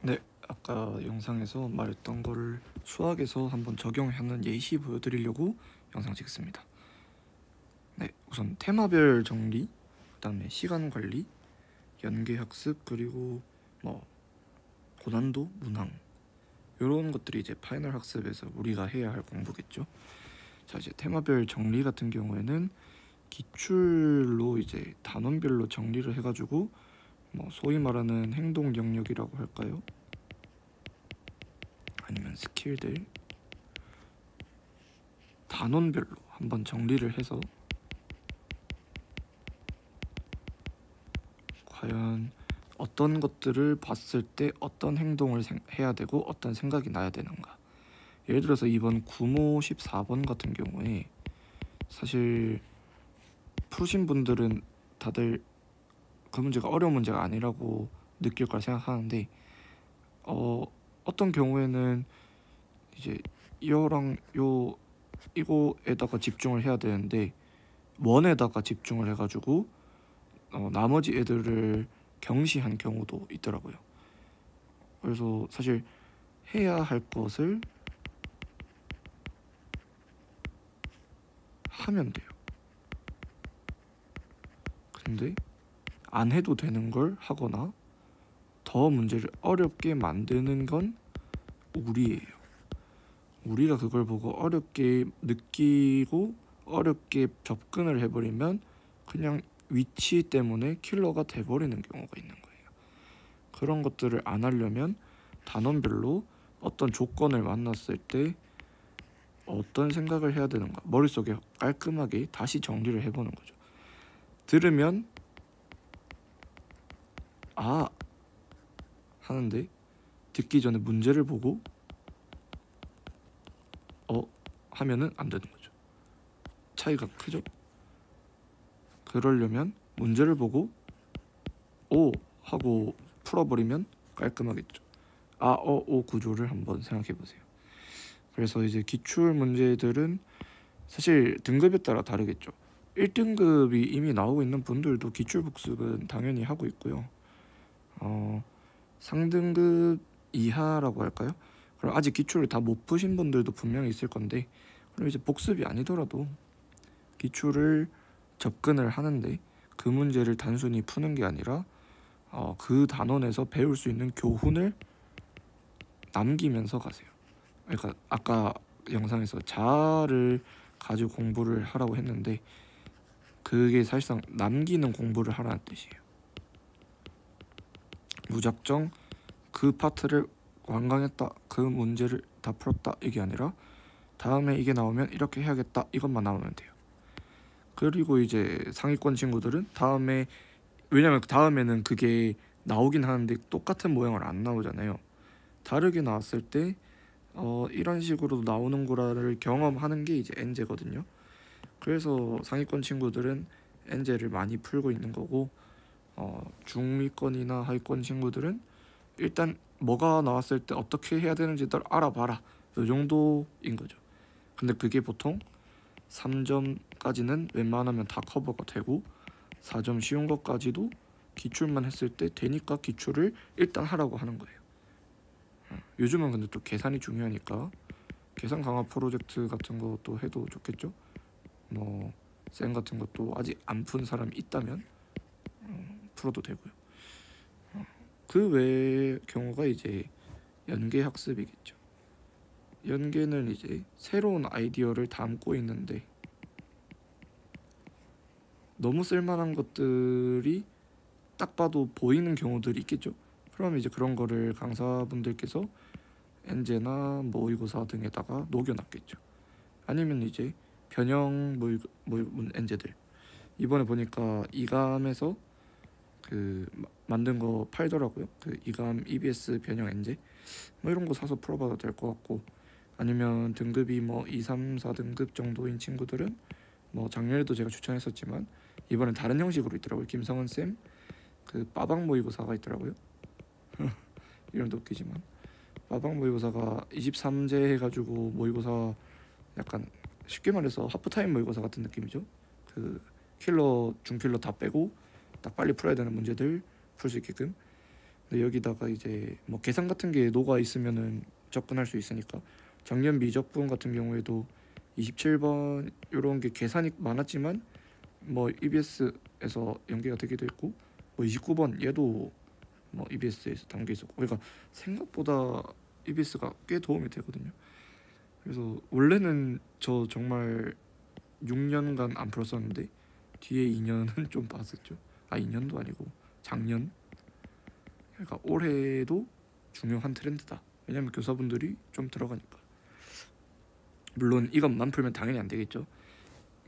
네, 아까 영상에서 말했던 거를 수학에서 한번 적용하는 예시 보여드리려고 영상 찍습니다. 네, 우선 테마별 정리, 그다음에 시간 관리, 연계 학습, 그리고 뭐 고난도 문항 이런 것들이 이제 파이널 학습에서 우리가 해야 할 공부겠죠. 자, 이제 테마별 정리 같은 경우에는 기출로 이제 단원별로 정리를 해가지고 뭐 소위 말하는 행동 영역이라고 할까요? 아니면 스킬들 단원별로 한번 정리를 해서 과연 어떤 것들을 봤을 때 어떤 행동을 해야 되고 어떤 생각이 나야 되는가. 예를 들어서 이번 구모 14번 같은 경우에 사실 푸신 분들은 다들 그 문제가 어려운 문제가 아니라고 느낄 걸 생각하는데 어떤 경우에는 이제 이거랑 이거에다가 집중을 해야 되는데 원에다가 집중을 해가지고 나머지 애들을 경시한 경우도 있더라고요. 그래서 사실 해야 할 것을 하면 돼요. 근데 안 해도 되는 걸 하거나 더 문제를 어렵게 만드는 건 우리예요. 우리가 그걸 보고 어렵게 느끼고 어렵게 접근을 해버리면 그냥 위치 때문에 킬러가 돼버리는 경우가 있는 거예요. 그런 것들을 안 하려면 단원별로 어떤 조건을 만났을 때 어떤 생각을 해야 되는가 머릿속에 깔끔하게 다시 정리를 해보는 거죠. 들으면 아 하는데 듣기 전에 문제를 보고 하면은 안 되는 거죠. 차이가 크죠. 그러려면 문제를 보고 오 하고 풀어버리면 깔끔하겠죠. 오 구조를 한번 생각해 보세요. 그래서 이제 기출 문제들은 사실 등급에 따라 다르겠죠. 1등급이 이미 나오고 있는 분들도 기출 복습은 당연히 하고 있고요. 상등급 이하라고 할까요? 그럼 아직 기출을 다 못 푸신 분들도 분명히 있을 건데, 그럼 이제 복습이 아니더라도 기출을 접근을 하는데 그 문제를 단순히 푸는 게 아니라 그 단원에서 배울 수 있는 교훈을 남기면서 가세요. 그러니까 아까 영상에서 자아를 가지고 공부를 하라고 했는데 그게 사실상 남기는 공부를 하라는 뜻이에요. 무작정 그 파트를 완강했다, 그 문제를 다 풀었다 이게 아니라 다음에 이게 나오면 이렇게 해야겠다 이것만 나오면 돼요. 그리고 이제 상위권 친구들은 다음에, 왜냐면 다음에는 그게 나오긴 하는데 똑같은 모양을 안 나오잖아요. 다르게 나왔을 때 이런 식으로 나오는 거라를 경험하는 게 이제 엔제거든요. 그래서 상위권 친구들은 엔제를 많이 풀고 있는 거고, 중위권이나 하위권 친구들은 일단 뭐가 나왔을 때 어떻게 해야 되는지를 알아봐라 이 정도인 거죠. 근데 그게 보통 3점까지는 웬만하면 다 커버가 되고 4점 쉬운 것까지도 기출만 했을 때 되니까 기출을 일단 하라고 하는 거예요. 요즘은 근데 또 계산이 중요하니까 계산 강화 프로젝트 같은 것도 해도 좋겠죠. 쌤 같은 것도 아직 안 푼 사람이 있다면 풀어도 되고요. 그 외의 경우가 이제 연계 학습이겠죠. 연계는 이제 새로운 아이디어를 담고 있는데 너무 쓸만한 것들이 딱 봐도 보이는 경우들이 있겠죠. 그럼 이제 그런 거를 강사분들께서 엔제나 모의고사 등에다가 녹여놨겠죠. 아니면 이제 변형 엔제들, 이번에 보니까 이감에서 그 만든 거 팔더라고요. 그 이감 EBS 변형 엔제 이런 거 사서 풀어봐도 될 것 같고, 아니면 등급이 2, 3, 4등급 정도인 친구들은 작년에도 제가 추천했었지만 이번엔 다른 형식으로 있더라고요. 김성은 쌤 그 빠방 모의고사가 있더라고요. 이름도 웃기지만 빠방 모의고사가 23제 해가지고 모의고사 약간 쉽게 말해서 하프타임 모의고사 같은 느낌이죠. 그 킬러 중킬러 다 빼고 딱 빨리 풀어야 되는 문제들 풀 수 있게끔 근데 여기다가 이제 뭐 계산 같은 게 녹아 있으면은 접근할 수 있으니까 정년 미적분 같은 경우에도 27번 이런 게 계산이 많았지만 뭐 EBS에서 연계가 되기도 했고 뭐 29번 얘도 뭐 EBS에서 담겨 있었고 그러니까 생각보다 EBS가 꽤 도움이 되거든요. 그래서 원래는 저 정말 6년간 안 풀었었는데 뒤에 2년은 좀 봤었죠. 아 2년도 아니고 작년. 그러니까 올해도 중요한 트렌드다. 왜냐면 교사분들이 좀 들어가니까. 물론 이것만 풀면 당연히 안 되겠죠.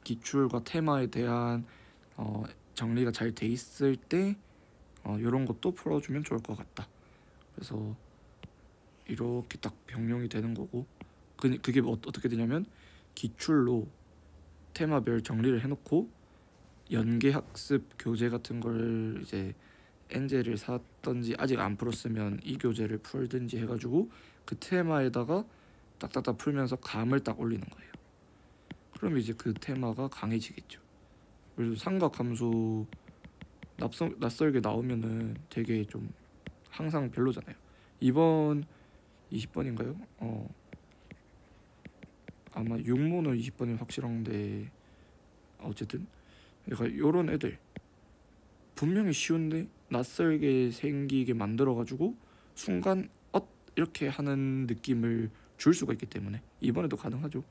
기출과 테마에 대한 정리가 잘 돼 있을 때 이런 것도 풀어주면 좋을 것 같다. 그래서 이렇게 딱 병령이 되는 거고 그게 뭐 어떻게 되냐면 기출로 테마별 정리를 해놓고 연계 학습 교재 같은 걸 이제 엔젤을 샀던지 아직 안 풀었으면 이 교재를 풀든지 해가지고 그 테마에다가 딱딱딱 풀면서 감을 딱 올리는 거예요. 그럼 이제 그 테마가 강해지겠죠. 그래서 삼각함수 낯설게 나오면은 되게 좀 항상 별로잖아요. 이번 20번인가요? 아마 6모는 20번이 확실한데 어쨌든 그러니까 요런 애들 분명히 쉬운데 낯설게 생기게 만들어가지고 순간 이렇게 하는 느낌을 줄 수가 있기 때문에 이번에도 가능하죠.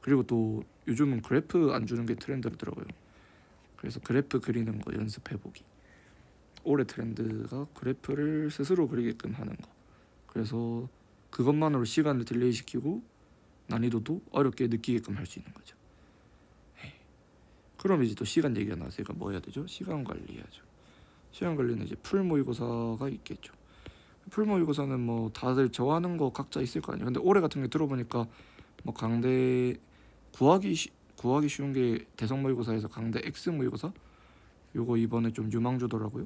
그리고 또 요즘은 그래프 안 주는 게 트렌드더라고요. 그래서 그래프 그리는 거 연습해보기. 올해 트렌드가 그래프를 스스로 그리게끔 하는 거. 그래서 그것만으로 시간을 딜레이 시키고 난이도도 어렵게 느끼게끔 할 수 있는 거죠. 그럼 이제 또 시간 얘기가 나왔으니까 뭐 해야 되죠? 시간 관리해야죠. 시간 관리는 이제 풀 모의고사가 있겠죠. 풀 모의고사는 뭐 다들 좋아하는 거 각자 있을 거 아니에요. 근데 올해 같은 게 들어보니까 뭐 강대 구하기 쉬운 게 대성 모의고사에서 강대 X 모의고사 요거 이번에 좀 유망주더라고요.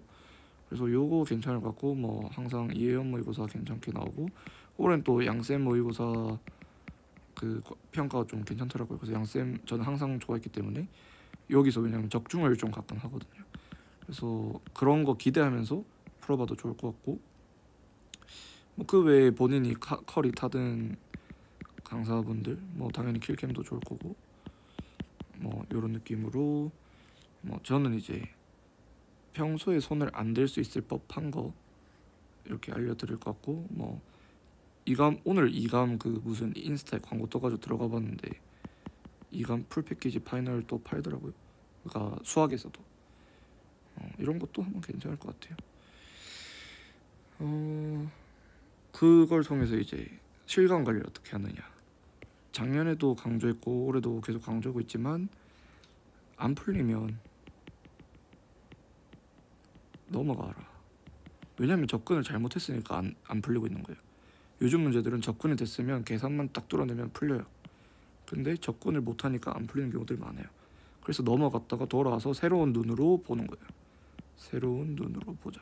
그래서 요거 괜찮을 것 같고 뭐 항상 이해연 모의고사 괜찮게 나오고 올해는 또 양쌤 모의고사 그 평가가 좀 괜찮더라고요. 그래서 양쌤 저는 항상 좋아했기 때문에 여기서 왜냐면 적중을 좀 가끔 하거든요. 그래서 그런 거 기대하면서 풀어봐도 좋을 것 같고 뭐 그 외에 본인이 컬이 타든 강사분들 뭐 당연히 킬캠도 좋을 거고 뭐 이런 느낌으로 뭐 저는 이제 평소에 손을 안 댈 수 있을 법한 거 이렇게 알려드릴 것 같고 뭐 오늘 이감 그 무슨 인스타에 광고 떠가지고 들어가 봤는데 이감 풀 패키지 파이널 또 팔더라고요. 그러니까 수학에서도 이런 것도 한번 괜찮을 것 같아요. 그걸 통해서 이제 실감 관리를 어떻게 하느냐. 작년에도 강조했고 올해도 계속 강조하고 있지만 안 풀리면 넘어가라. 왜냐면 접근을 잘못했으니까 안 풀리고 있는 거예요. 요즘 문제들은 접근이 됐으면 계산만 딱 뚫어내면 풀려요. 근데 접근을 못하니까 안 풀리는 경우들이 많아요. 그래서 넘어갔다가 돌아와서 새로운 눈으로 보는 거예요. 새로운 눈으로 보자.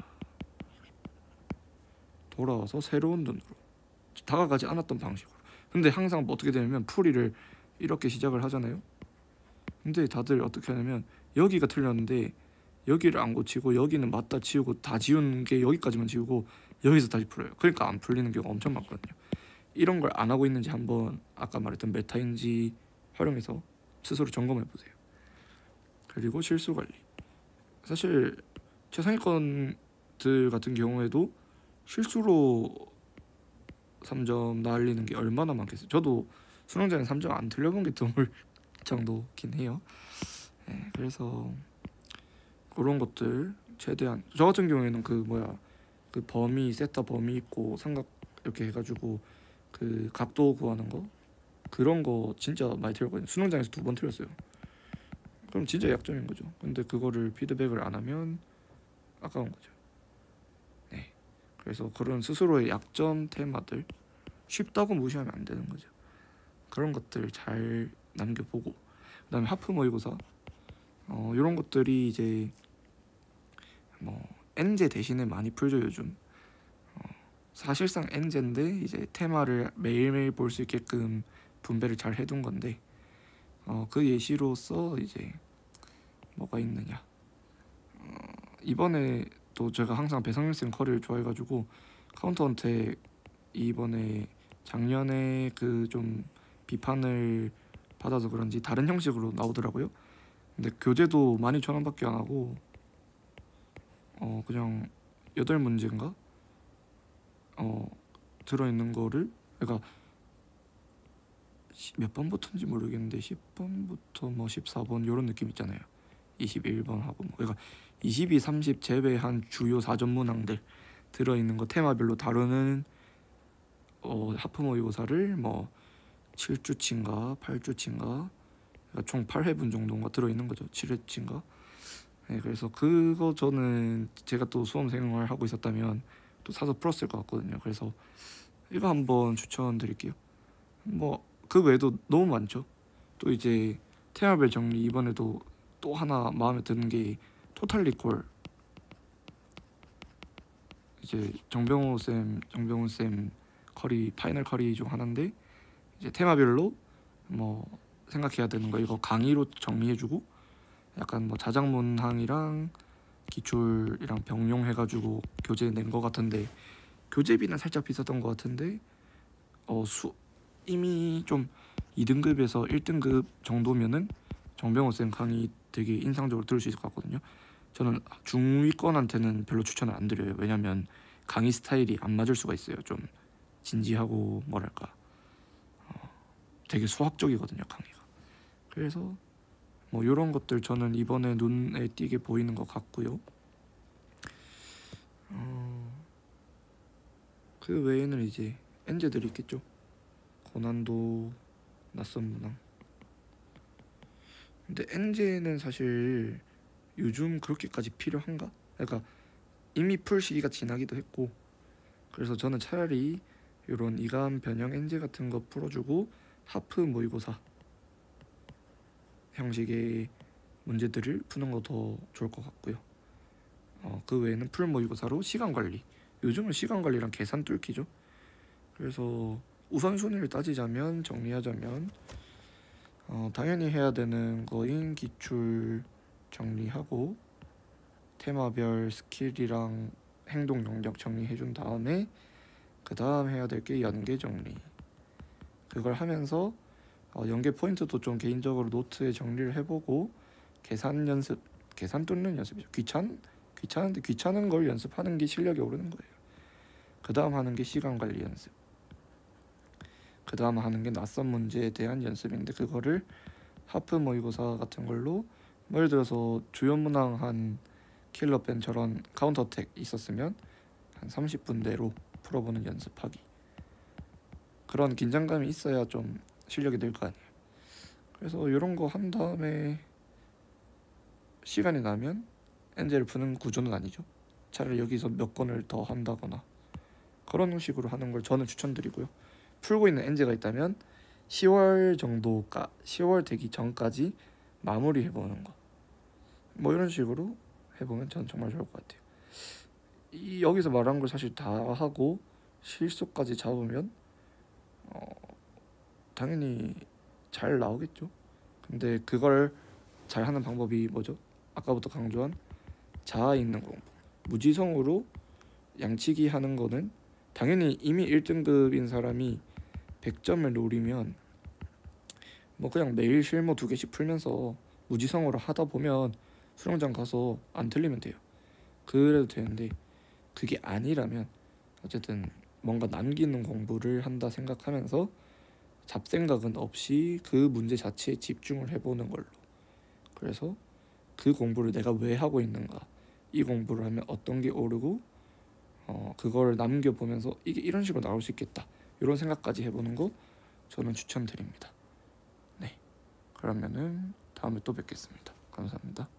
돌아와서 새로운 눈으로 다가가지 않았던 방식으로. 근데 항상 뭐 어떻게 되냐면 풀이를 이렇게 시작을 하잖아요. 근데 다들 어떻게 하냐면 여기가 틀렸는데 여기를 안 고치고 여기는 맞다 지우고 다 지운 게 여기까지만 지우고 여기서 다시 풀어요. 그러니까 안 풀리는 경우가 엄청 많거든요. 이런 걸 안 하고 있는지 한번 아까 말했던 메타인지 활용해서 스스로 점검해 보세요. 그리고 실수 관리. 사실 최상위권들 같은 경우에도 실수로 3점 날리는 게 얼마나 많겠어요. 저도 수능장에 3점 안 틀려본 게 드물 정도긴 해요. 네, 그래서 그런 것들 최대한 저 같은 경우에는 그 범위 세타 범위 있고 삼각 이렇게 해가지고 그 각도 구하는 거 그런 거 진짜 많이 틀렸거든요. 수능장에서 2번 틀렸어요. 그럼 진짜 약점인 거죠. 근데 그거를 피드백을 안 하면 아까운 거죠. 네. 그래서 그런 스스로의 약점 테마들 쉽다고 무시하면 안 되는 거죠. 그런 것들 잘 남겨보고 그다음에 하프 모의고사 이런 것들이 이제 뭐 N제 대신에 많이 풀죠 요즘. 사실상 N제인데 이제 테마를 매일매일 볼 수 있게끔 분배를 잘 해둔 건데 그 예시로서 이제 뭐가 있느냐. 이번에 또 제가 항상 배성민 쌤 커리를 좋아해가지고 카운터 언택 이번에 작년에 그 좀 비판을 받아서 그런지 다른 형식으로 나오더라고요. 근데 교재도 12,000원밖에 안 하고 그냥 8문제인가 들어있는 거를, 그러니까 몇 번부터인지 모르겠는데 10번부터 뭐 14번 이런 느낌 있잖아요. 21번 하고 뭐, 그러니까 22, 30 제외한 주요 4전 문항들 들어있는 거 테마별로 다루는 하프 모의고사를 뭐 7주치인가 8주치인가, 그러니까 총 8회분 정도가 들어있는 거죠. 7회치인가. 네, 그래서 그거 저는 제가 또 수험생활 하고 있었다면 또 사서 풀었을 것 같거든요. 그래서 이거 한번 추천드릴게요. 뭐 그 외에도 너무 많죠. 또 이제 테마별 정리 이번에도 또 하나 마음에 드는 게 토탈 리콜, 이제 정병훈 쌤 커리 파이널 커리 중 하나인데, 이제 테마별로 뭐 생각해야 되는 거 이거 강의로 정리해주고, 약간 뭐 자작문항이랑 기출이랑 병용해가지고 교재 낸 거 같은데, 교재비는 살짝 비쌌던 것 같은데 이미 좀 2등급에서 1등급 정도면은 정병호 쌤 강의 되게 인상적으로 들을 수 있을 것 같거든요. 저는 중위권한테는 별로 추천을 안 드려요. 왜냐면 강의 스타일이 안 맞을 수가 있어요. 좀 진지하고 뭐랄까 되게 수학적이거든요, 강의가. 그래서 뭐 이런 것들 저는 이번에 눈에 띄게 보이는 것 같고요. 그 외에는 이제 엔제들이 있겠죠. 고난도, 낯선 문항. 근데 엔제는 사실 요즘 그렇게까지 필요한가? 그러니까 이미 풀 시기가 지나기도 했고, 그래서 저는 차라리 이런 이감 변형 엔제 같은 거 풀어주고 하프 모의고사 형식의 문제들을 푸는 거 더 좋을 것 같고요. 그 외에는 풀 모의고사로 시간 관리. 요즘은 시간 관리랑 계산 뚫기죠. 그래서 우선순위를 따지자면, 정리하자면 당연히 해야 되는 거인 기출 정리하고 테마별 스킬이랑 행동 영역 정리해준 다음에 그 다음 해야 될 게 연계 정리. 그걸 하면서 연계 포인트도 좀 개인적으로 노트에 정리를 해보고 계산 연습, 계산 뚫는 연습이죠. 귀찮은데 귀찮은 걸 연습하는 게 실력이 오르는 거예요. 그 다음 하는 게 시간 관리 연습. 그 다음 하는 게 낯선 문제에 대한 연습인데, 그거를 하프 모의고사 같은 걸로 예를 들어서 주요 문항 한 킬러밴 저런 카운터 어택 있었으면 한 30분 내로 풀어보는 연습하기. 그런 긴장감이 있어야 좀 실력이 늘 거 아니에요. 그래서 이런 거 한 다음에 시간이 나면 엔제를 푸는 구조는 아니죠. 차라리 여기서 몇 건을 더 한다거나 그런 식으로 하는 걸 저는 추천드리고요. 풀고 있는 엔제가 있다면 10월 되기 전까지 마무리해보는 거, 뭐 이런 식으로 해보면 저는 정말 좋을 것 같아요. 여기서 말한 걸 사실 다 하고 실수까지 잡으면 당연히 잘 나오겠죠. 근데 그걸 잘 하는 방법이 뭐죠? 아까부터 강조한 자아 있는 공부. 무지성으로 양치기 하는 거는 당연히 이미 1등급인 사람이 100점을 노리면 뭐 그냥 매일 실무 2개씩 풀면서 무지성으로 하다 보면 수영장 가서 안 틀리면 돼요. 그래도 되는데, 그게 아니라면 어쨌든 뭔가 남기는 공부를 한다 생각하면서 잡생각은 없이 그 문제 자체에 집중을 해보는 걸로. 그래서 그 공부를 내가 왜 하고 있는가, 이 공부를 하면 어떤 게 오르고 그걸 남겨보면서 이게 이런 식으로 나올 수 있겠다, 이런 생각까지 해보는 거 저는 추천드립니다. 네, 그러면은 다음에 또 뵙겠습니다. 감사합니다.